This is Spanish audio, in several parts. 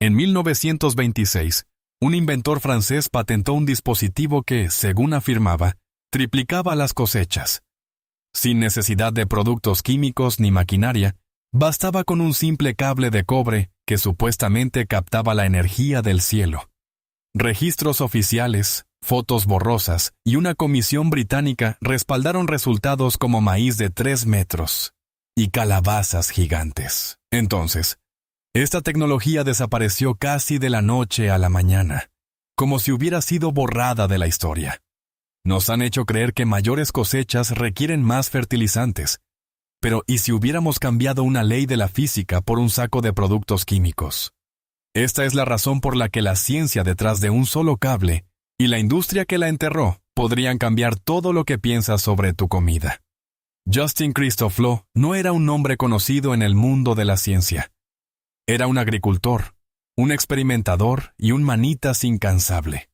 En 1926, un inventor francés patentó un dispositivo que, según afirmaba, triplicaba las cosechas. Sin necesidad de productos químicos ni maquinaria, bastaba con un simple cable de cobre que supuestamente captaba la energía del cielo. Registros oficiales, fotos borrosas y una comisión británica respaldaron resultados como maíz de 3 metros y calabazas gigantes. Entonces, esta tecnología desapareció casi de la noche a la mañana, como si hubiera sido borrada de la historia. Nos han hecho creer que mayores cosechas requieren más fertilizantes. Pero ¿y si hubiéramos cambiado una ley de la física por un saco de productos químicos? Esta es la razón por la que la ciencia detrás de un solo cable y la industria que la enterró podrían cambiar todo lo que piensas sobre tu comida. Justin Christophe Lot no era un nombre conocido en el mundo de la ciencia. Era un agricultor, un experimentador y un manitas incansable.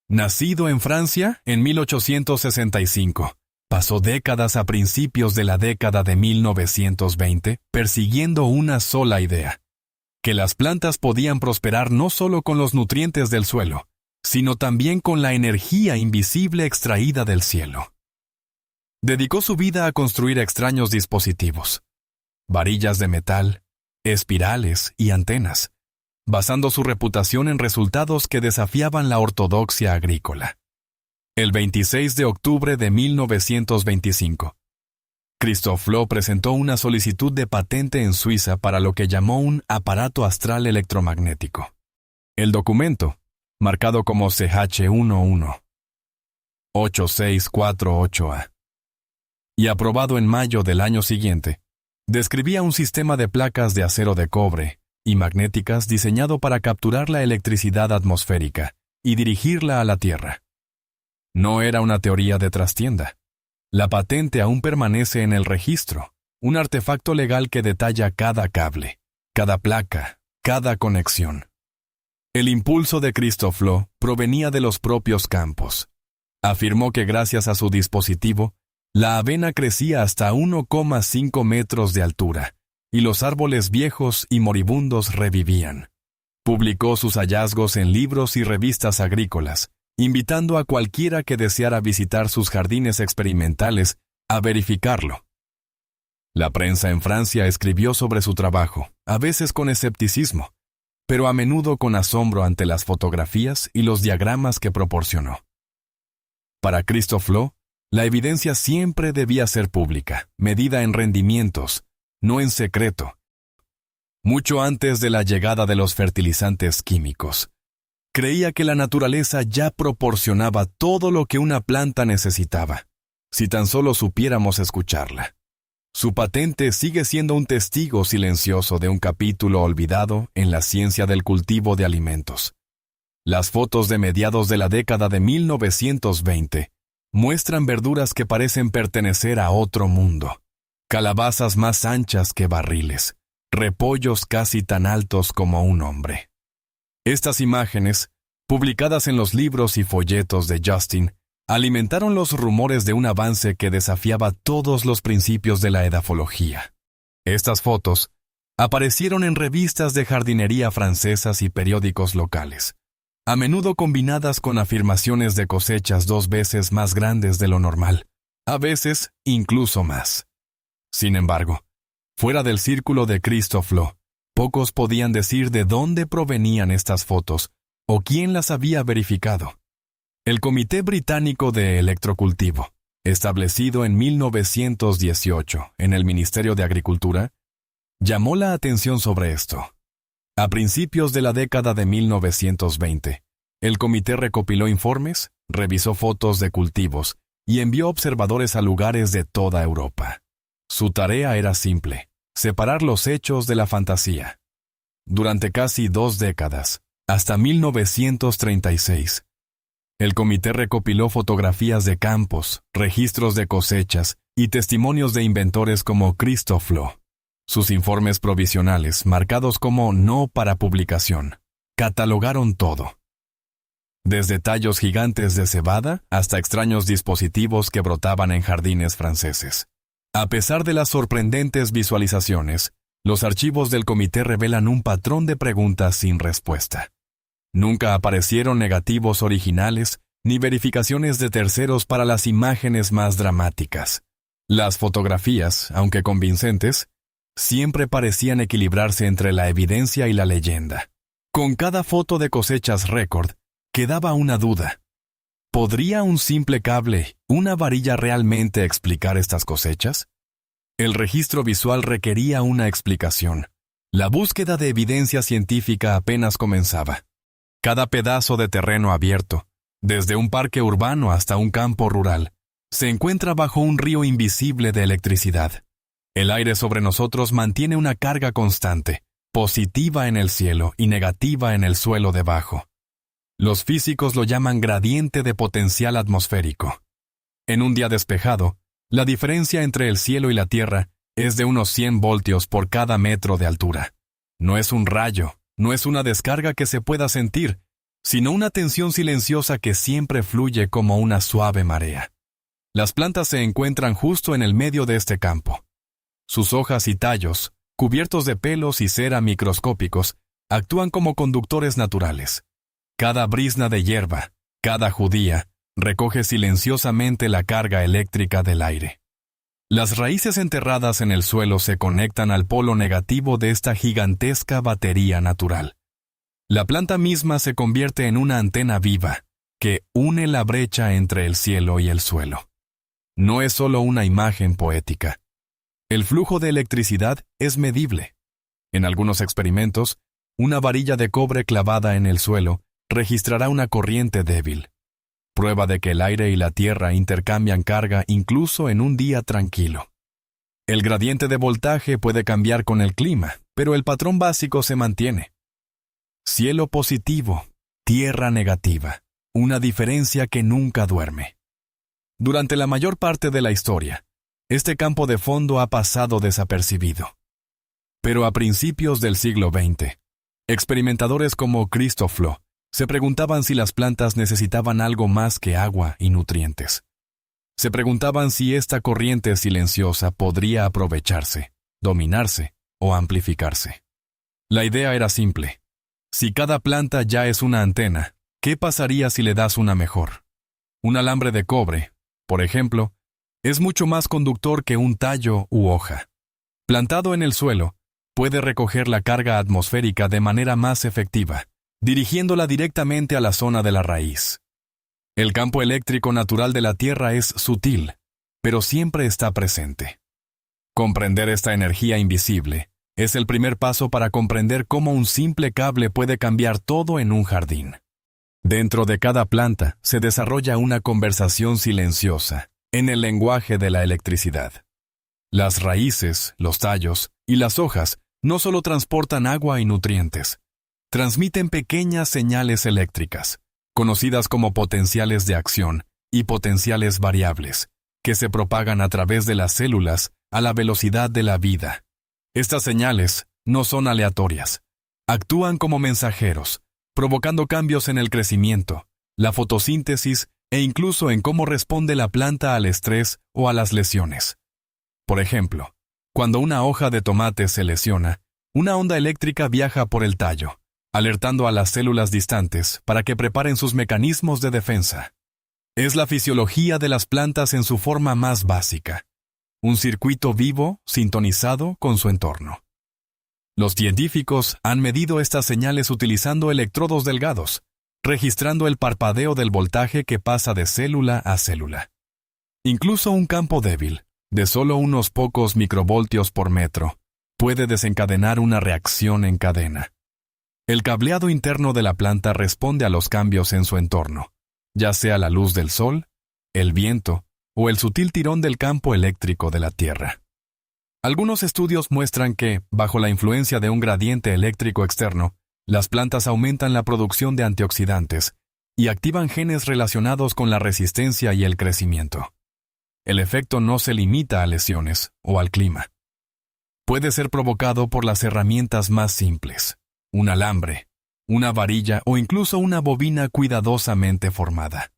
Nacido en Francia en 1865, pasó décadas a principios de la década de 1920 persiguiendo una sola idea: que las plantas podían prosperar no solo con los nutrientes del suelo, sino también con la energía invisible extraída del cielo. Dedicó su vida a construir extraños dispositivos: varillas de metal, espirales y antenas, basando su reputación en resultados que desafiaban la ortodoxia agrícola. El 26 de octubre de 1925, Christophe Lot presentó una solicitud de patente en Suiza para lo que llamó un aparato astral electromagnético. El documento, marcado como CH11 8648A, y aprobado en mayo del año siguiente, describía un sistema de placas de acero de cobre y magnéticas diseñado para capturar la electricidad atmosférica y dirigirla a la Tierra. No era una teoría de trastienda. La patente aún permanece en el registro, un artefacto legal que detalla cada cable, cada placa, cada conexión. El impulso de Christophe Lot provenía de los propios campos. Afirmó que gracias a su dispositivo, la avena crecía hasta 1,5 metros de altura, y los árboles viejos y moribundos revivían. Publicó sus hallazgos en libros y revistas agrícolas, invitando a cualquiera que deseara visitar sus jardines experimentales a verificarlo. La prensa en Francia escribió sobre su trabajo, a veces con escepticismo, pero a menudo con asombro ante las fotografías y los diagramas que proporcionó. Para Christophe Lot, la evidencia siempre debía ser pública, medida en rendimientos, no en secreto. Mucho antes de la llegada de los fertilizantes químicos, creía que la naturaleza ya proporcionaba todo lo que una planta necesitaba, si tan solo supiéramos escucharla. Su patente sigue siendo un testigo silencioso de un capítulo olvidado en la ciencia del cultivo de alimentos. Las fotos de mediados de la década de 1920 muestran verduras que parecen pertenecer a otro mundo, calabazas más anchas que barriles, repollos casi tan altos como un hombre. Estas imágenes, publicadas en los libros y folletos de Justin, alimentaron los rumores de un avance que desafiaba todos los principios de la edafología. Estas fotos aparecieron en revistas de jardinería francesas y periódicos locales, a menudo combinadas con afirmaciones de cosechas 2 veces más grandes de lo normal, a veces incluso más. Sin embargo, fuera del círculo de Christophe Lot, pocos podían decir de dónde provenían estas fotos o quién las había verificado. El Comité Británico de Electrocultivo, establecido en 1918 en el Ministerio de Agricultura, llamó la atención sobre esto. A principios de la década de 1920, el comité recopiló informes, revisó fotos de cultivos y envió observadores a lugares de toda Europa. Su tarea era simple: separar los hechos de la fantasía. Durante casi 2 décadas, hasta 1936, el comité recopiló fotografías de campos, registros de cosechas y testimonios de inventores como Christophe Lot. Sus informes provisionales, marcados como no para publicación, catalogaron todo. Desde tallos gigantes de cebada hasta extraños dispositivos que brotaban en jardines franceses. A pesar de las sorprendentes visualizaciones, Los archivos del comité revelan un patrón de preguntas sin respuesta. Nunca aparecieron negativos originales ni verificaciones de terceros para las imágenes más dramáticas. Las fotografías, aunque convincentes, siempre parecían equilibrarse entre la evidencia y la leyenda. Con cada foto de cosechas récord, quedaba una duda. ¿Podría un simple cable, una varilla realmente explicar estas cosechas? El registro visual requería una explicación. La búsqueda de evidencia científica apenas comenzaba. Cada pedazo de terreno abierto, desde un parque urbano hasta un campo rural, se encuentra bajo un río invisible de electricidad. El aire sobre nosotros mantiene una carga constante, positiva en el cielo y negativa en el suelo debajo. Los físicos lo llaman gradiente de potencial atmosférico. En un día despejado, la diferencia entre el cielo y la tierra es de unos 100 voltios por cada metro de altura. No es un rayo, no es una descarga que se pueda sentir, sino una tensión silenciosa que siempre fluye como una suave marea. Las plantas se encuentran justo en el medio de este campo. Sus hojas y tallos, cubiertos de pelos y cera microscópicos, actúan como conductores naturales. Cada brizna de hierba, cada judía, recoge silenciosamente la carga eléctrica del aire. Las raíces enterradas en el suelo se conectan al polo negativo de esta gigantesca batería natural. La planta misma se convierte en una antena viva, que une la brecha entre el cielo y el suelo. No es solo una imagen poética. El flujo de electricidad es medible. En algunos experimentos, una varilla de cobre clavada en el suelo registrará una corriente débil. Prueba de que el aire y la tierra intercambian carga incluso en un día tranquilo. El gradiente de voltaje puede cambiar con el clima, pero el patrón básico se mantiene. Cielo positivo, tierra negativa, una diferencia que nunca duerme. Durante la mayor parte de la historia, este campo de fondo ha pasado desapercibido. Pero a principios del siglo XX, experimentadores como Christoph Loh se preguntaban si las plantas necesitaban algo más que agua y nutrientes. Se preguntaban si esta corriente silenciosa podría aprovecharse, dominarse o amplificarse. La idea era simple. Si cada planta ya es una antena, ¿qué pasaría si le das una mejor? Un alambre de cobre, por ejemplo, es mucho más conductor que un tallo u hoja. Plantado en el suelo, puede recoger la carga atmosférica de manera más efectiva, dirigiéndola directamente a la zona de la raíz. El campo eléctrico natural de la Tierra es sutil, pero siempre está presente. Comprender esta energía invisible es el primer paso para comprender cómo un simple cable puede cambiar todo en un jardín. Dentro de cada planta se desarrolla una conversación silenciosa, en el lenguaje de la electricidad. Las raíces, los tallos y las hojas no solo transportan agua y nutrientes, transmiten pequeñas señales eléctricas, conocidas como potenciales de acción y potenciales variables, que se propagan a través de las células a la velocidad de la vida. Estas señales no son aleatorias, actúan como mensajeros, provocando cambios en el crecimiento, la fotosíntesis e incluso en cómo responde la planta al estrés o a las lesiones. Por ejemplo, cuando una hoja de tomate se lesiona, una onda eléctrica viaja por el tallo, alertando a las células distantes para que preparen sus mecanismos de defensa. Es la fisiología de las plantas en su forma más básica, un circuito vivo sintonizado con su entorno. Los científicos han medido estas señales utilizando electrodos delgados, registrando el parpadeo del voltaje que pasa de célula a célula. Incluso un campo débil, de solo unos pocos microvoltios por metro, puede desencadenar una reacción en cadena. El cableado interno de la planta responde a los cambios en su entorno, ya sea la luz del sol, el viento o el sutil tirón del campo eléctrico de la Tierra. Algunos estudios muestran que, bajo la influencia de un gradiente eléctrico externo, las plantas aumentan la producción de antioxidantes y activan genes relacionados con la resistencia y el crecimiento. El efecto no se limita a lesiones o al clima. Puede ser provocado por las herramientas más simples, un alambre, una varilla o incluso una bobina cuidadosamente formada.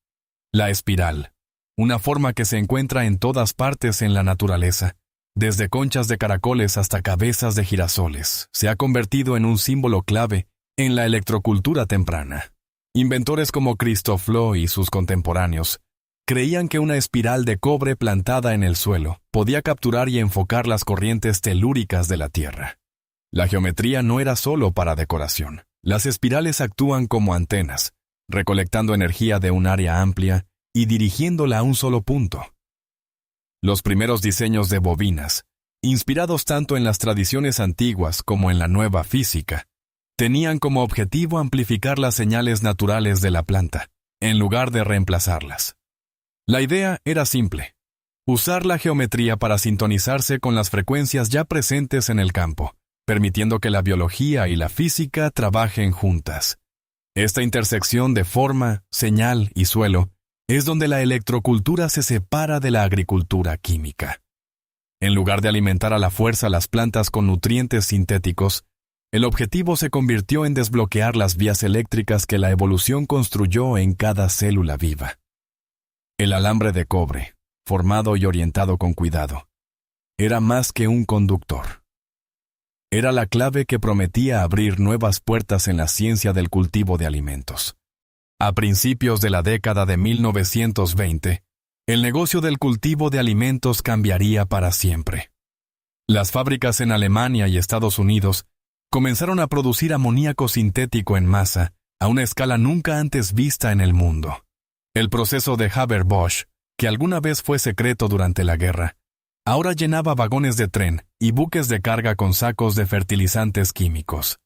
La espiral, una forma que se encuentra en todas partes en la naturaleza, desde conchas de caracoles hasta cabezas de girasoles, se ha convertido en un símbolo clave en la electrocultura temprana. Inventores como Christophe Loewy y sus contemporáneos creían que una espiral de cobre plantada en el suelo podía capturar y enfocar las corrientes telúricas de la Tierra. La geometría no era solo para decoración. Las espirales actúan como antenas, recolectando energía de un área amplia y dirigiéndola a un solo punto. Los primeros diseños de bobinas, inspirados tanto en las tradiciones antiguas como en la nueva física, tenían como objetivo amplificar las señales naturales de la planta, en lugar de reemplazarlas. La idea era simple: usar la geometría para sintonizarse con las frecuencias ya presentes en el campo, permitiendo que la biología y la física trabajen juntas. Esta intersección de forma, señal y suelo es donde la electrocultura se separa de la agricultura química. En lugar de alimentar a la fuerza las plantas con nutrientes sintéticos, el objetivo se convirtió en desbloquear las vías eléctricas que la evolución construyó en cada célula viva. El alambre de cobre, formado y orientado con cuidado, era más que un conductor. Era la clave que prometía abrir nuevas puertas en la ciencia del cultivo de alimentos. A principios de la década de 1920, el negocio del cultivo de alimentos cambiaría para siempre. Las fábricas en Alemania y Estados Unidos comenzaron a producir amoníaco sintético en masa a una escala nunca antes vista en el mundo. El proceso de Haber-Bosch, que alguna vez fue secreto durante la guerra, ahora llenaba vagones de tren y buques de carga con sacos de fertilizantes químicos.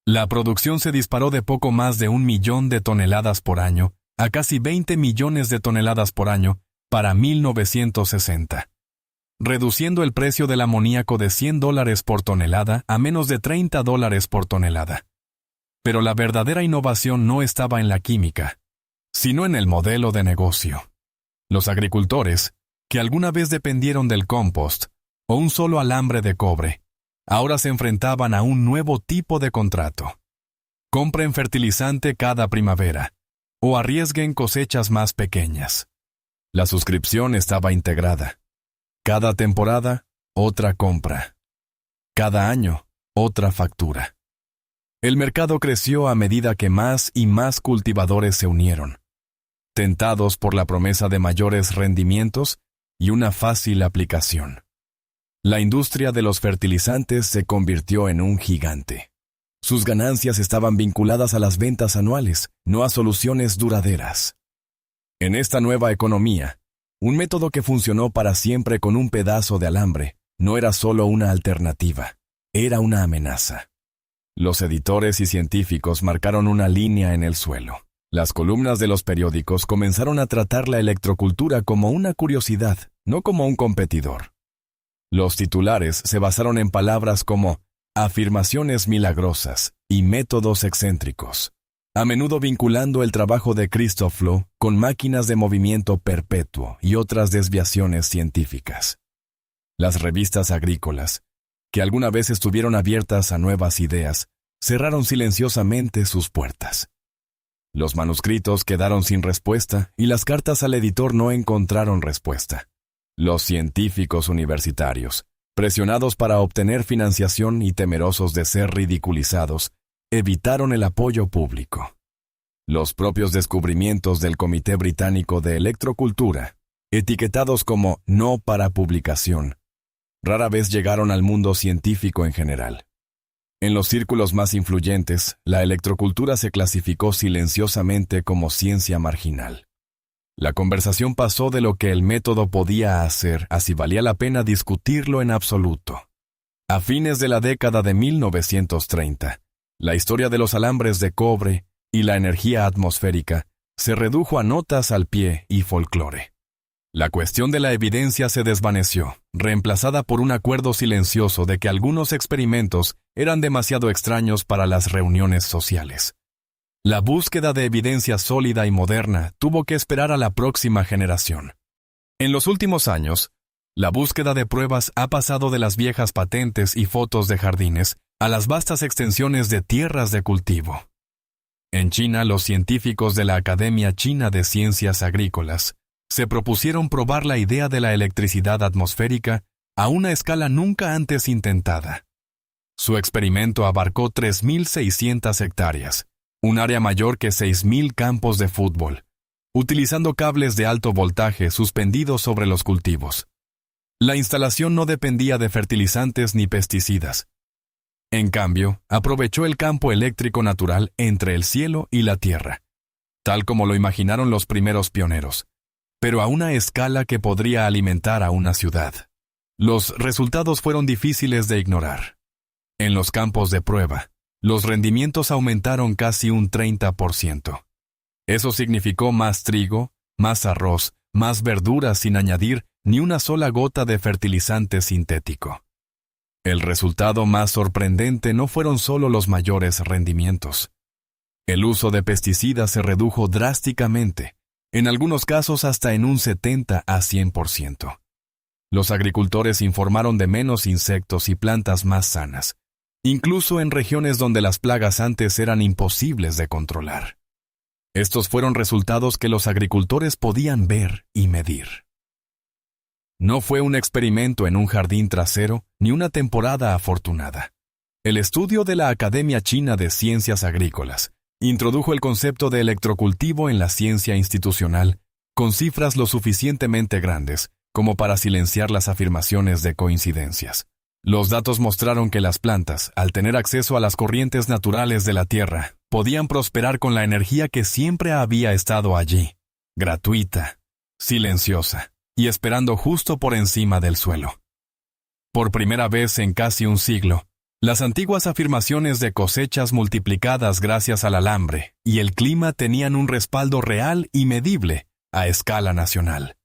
La producción se disparó de poco más de 1 millón de toneladas por año a casi 20 millones de toneladas por año para 1960, reduciendo el precio del amoníaco de $100 por tonelada a menos de $30 por tonelada. Pero la verdadera innovación no estaba en la química, sino en el modelo de negocio. Los agricultores, que alguna vez dependieron del compost o un solo alambre de cobre, ahora se enfrentaban a un nuevo tipo de contrato. Compren fertilizante cada primavera o arriesguen cosechas más pequeñas. La suscripción estaba integrada. Cada temporada, otra compra. Cada año, otra factura. El mercado creció a medida que más y más cultivadores se unieron, tentados por la promesa de mayores rendimientos y una fácil aplicación. La industria de los fertilizantes se convirtió en un gigante. Sus ganancias estaban vinculadas a las ventas anuales, no a soluciones duraderas. En esta nueva economía, un método que funcionó para siempre con un pedazo de alambre no era solo una alternativa, era una amenaza. Los editores y científicos marcaron una línea en el suelo. Las columnas de los periódicos comenzaron a tratar la electrocultura como una curiosidad, no como un competidor. Los titulares se basaron en palabras como afirmaciones milagrosas y métodos excéntricos, a menudo vinculando el trabajo de Christophe Loewy con máquinas de movimiento perpetuo y otras desviaciones científicas. Las revistas agrícolas, que alguna vez estuvieron abiertas a nuevas ideas, cerraron silenciosamente sus puertas. Los manuscritos quedaron sin respuesta y las cartas al editor no encontraron respuesta. Los científicos universitarios, presionados para obtener financiación y temerosos de ser ridiculizados, evitaron el apoyo público. Los propios descubrimientos del Comité Británico de Electrocultura, etiquetados como no para publicación, rara vez llegaron al mundo científico en general. En los círculos más influyentes, la electrocultura se clasificó silenciosamente como ciencia marginal. La conversación pasó de lo que el método podía hacer a si valía la pena discutirlo en absoluto. A fines de la década de 1930, la historia de los alambres de cobre y la energía atmosférica se redujo a notas al pie y folclore. La cuestión de la evidencia se desvaneció, reemplazada por un acuerdo silencioso de que algunos experimentos eran demasiado extraños para las reuniones sociales. La búsqueda de evidencia sólida y moderna tuvo que esperar a la próxima generación. En los últimos años, la búsqueda de pruebas ha pasado de las viejas patentes y fotos de jardines a las vastas extensiones de tierras de cultivo. En China, los científicos de la Academia China de Ciencias Agrícolas se propusieron probar la idea de la electricidad atmosférica a una escala nunca antes intentada. Su experimento abarcó 3.600 hectáreas, un área mayor que 6.000 campos de fútbol, utilizando cables de alto voltaje suspendidos sobre los cultivos. La instalación no dependía de fertilizantes ni pesticidas. En cambio, aprovechó el campo eléctrico natural entre el cielo y la tierra, tal como lo imaginaron los primeros pioneros, pero a una escala que podría alimentar a una ciudad. Los resultados fueron difíciles de ignorar. En los campos de prueba, los rendimientos aumentaron casi un 30%. Eso significó más trigo, más arroz, más verduras sin añadir ni una sola gota de fertilizante sintético. El resultado más sorprendente no fueron solo los mayores rendimientos. El uso de pesticidas se redujo drásticamente, en algunos casos hasta en un 70 a 100%. Los agricultores informaron de menos insectos y plantas más sanas, incluso en regiones donde las plagas antes eran imposibles de controlar. Estos fueron resultados que los agricultores podían ver y medir. No fue un experimento en un jardín trasero ni una temporada afortunada. El estudio de la Academia China de Ciencias Agrícolas introdujo el concepto de electrocultivo en la ciencia institucional, con cifras lo suficientemente grandes como para silenciar las afirmaciones de coincidencias. Los datos mostraron que las plantas, al tener acceso a las corrientes naturales de la tierra, podían prosperar con la energía que siempre había estado allí, gratuita, silenciosa y esperando justo por encima del suelo. Por primera vez en casi un siglo, las antiguas afirmaciones de cosechas multiplicadas gracias al alambre y el clima tenían un respaldo real y medible a escala nacional.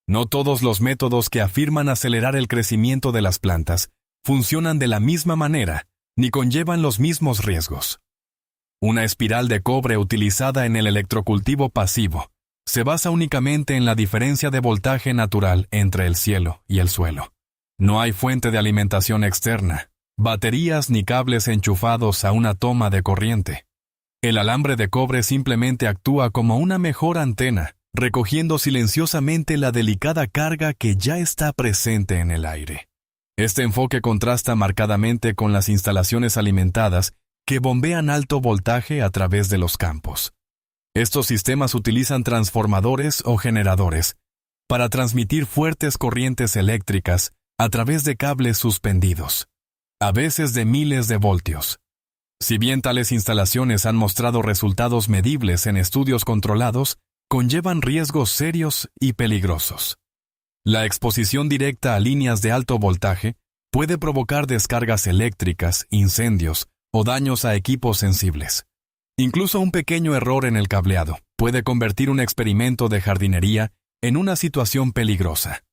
No todos los métodos que afirman acelerar el crecimiento de las plantas funcionan de la misma manera ni conllevan los mismos riesgos. Una espiral de cobre utilizada en el electrocultivo pasivo se basa únicamente en la diferencia de voltaje natural entre el cielo y el suelo. No hay fuente de alimentación externa, baterías ni cables enchufados a una toma de corriente. El alambre de cobre simplemente actúa como una mejor antena, recogiendo silenciosamente la delicada carga que ya está presente en el aire. Este enfoque contrasta marcadamente con las instalaciones alimentadas que bombean alto voltaje a través de los campos. Estos sistemas utilizan transformadores o generadores para transmitir fuertes corrientes eléctricas a través de cables suspendidos, a veces de miles de voltios. Si bien tales instalaciones han mostrado resultados medibles en estudios controlados, conllevan riesgos serios y peligrosos. La exposición directa a líneas de alto voltaje puede provocar descargas eléctricas, incendios o daños a equipos sensibles. Incluso un pequeño error en el cableado puede convertir un experimento de jardinería en una situación peligrosa.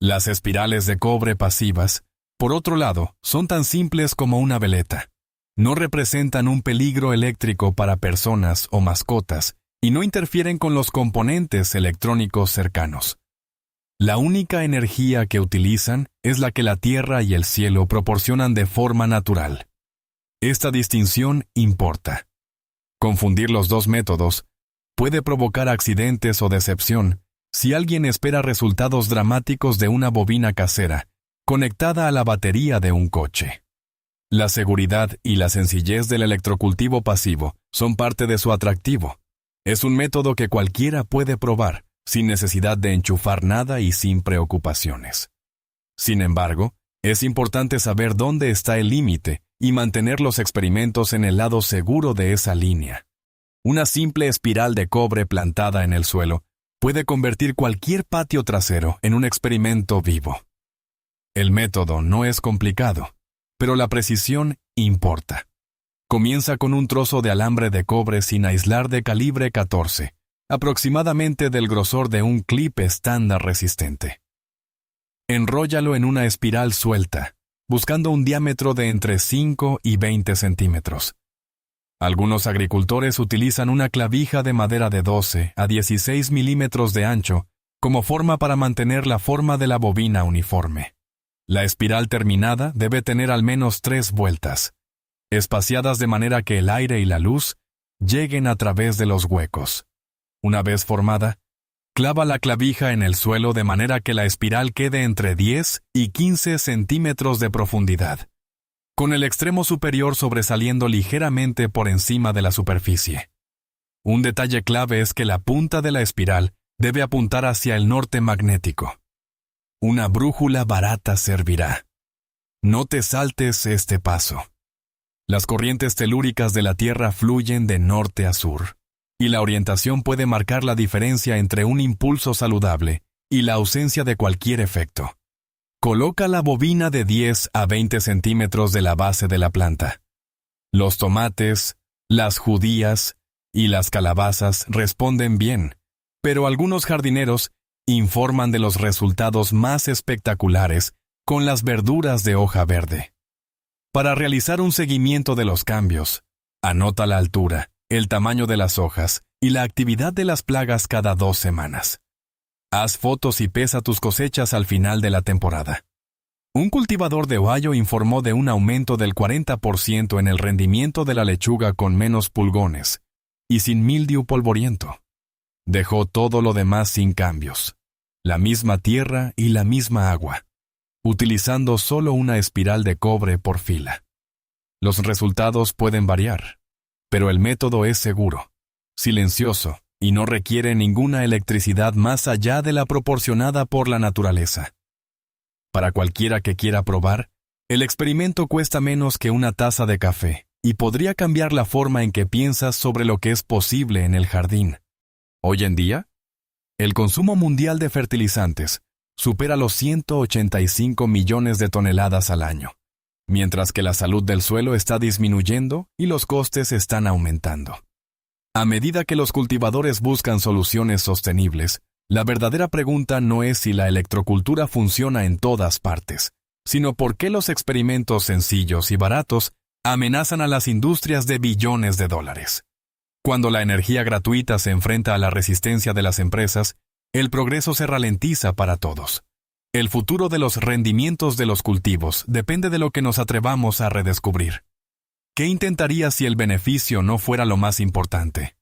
Las espirales de cobre pasivas, por otro lado, son tan simples como una veleta. No representan un peligro eléctrico para personas o mascotas y no interfieren con los componentes electrónicos cercanos. La única energía que utilizan es la que la tierra y el cielo proporcionan de forma natural. Esta distinción importa. Confundir los dos métodos puede provocar accidentes o decepción si alguien espera resultados dramáticos de una bobina casera conectada a la batería de un coche. La seguridad y la sencillez del electrocultivo pasivo son parte de su atractivo. Es un método que cualquiera puede probar, sin necesidad de enchufar nada y sin preocupaciones. Sin embargo, es importante saber dónde está el límite y mantener los experimentos en el lado seguro de esa línea. Una simple espiral de cobre plantada en el suelo puede convertir cualquier patio trasero en un experimento vivo. El método no es complicado, pero la precisión importa. Comienza con un trozo de alambre de cobre sin aislar de calibre 14, aproximadamente del grosor de un clip estándar resistente. Enróllalo en una espiral suelta, buscando un diámetro de entre 5 y 20 centímetros. Algunos agricultores utilizan una clavija de madera de 12 a 16 milímetros de ancho como forma para mantener la forma de la bobina uniforme. La espiral terminada debe tener al menos 3 vueltas, espaciadas de manera que el aire y la luz lleguen a través de los huecos. Una vez formada, Clava la clavija en el suelo de manera que la espiral quede entre 10 y 15 centímetros de profundidad, con el extremo superior sobresaliendo ligeramente por encima de la superficie. Un detalle clave es que la punta de la espiral debe apuntar hacia el norte magnético. Una brújula barata servirá. No te saltes este paso. Las corrientes telúricas de la Tierra fluyen de norte a sur, y la orientación puede marcar la diferencia entre un impulso saludable y la ausencia de cualquier efecto. Coloca la bobina de 10 a 20 centímetros de la base de la planta. Los tomates, las judías y las calabazas responden bien, pero algunos jardineros informan de los resultados más espectaculares con las verduras de hoja verde. Para realizar un seguimiento de los cambios, anota la altura, el tamaño de las hojas y la actividad de las plagas cada 2 semanas. Haz fotos y pesa tus cosechas al final de la temporada. Un cultivador de Ohio informó de un aumento del 40% en el rendimiento de la lechuga con menos pulgones y sin mildiu polvoriento. Dejó todo lo demás sin cambios, la misma tierra y la misma agua, utilizando solo una espiral de cobre por fila. Los resultados pueden variar, pero el método es seguro, silencioso y no requiere ninguna electricidad más allá de la proporcionada por la naturaleza. Para cualquiera que quiera probar, el experimento cuesta menos que una taza de café y podría cambiar la forma en que piensas sobre lo que es posible en el jardín. Hoy en día, el consumo mundial de fertilizantes supera los 185 millones de toneladas al año, mientras que la salud del suelo está disminuyendo y los costes están aumentando. A medida que los cultivadores buscan soluciones sostenibles, la verdadera pregunta no es si la electrocultura funciona en todas partes, sino por qué los experimentos sencillos y baratos amenazan a las industrias de billones de dólares. Cuando la energía gratuita se enfrenta a la resistencia de las empresas, el progreso se ralentiza para todos. El futuro de los rendimientos de los cultivos depende de lo que nos atrevamos a redescubrir. ¿Qué intentarías si el beneficio no fuera lo más importante?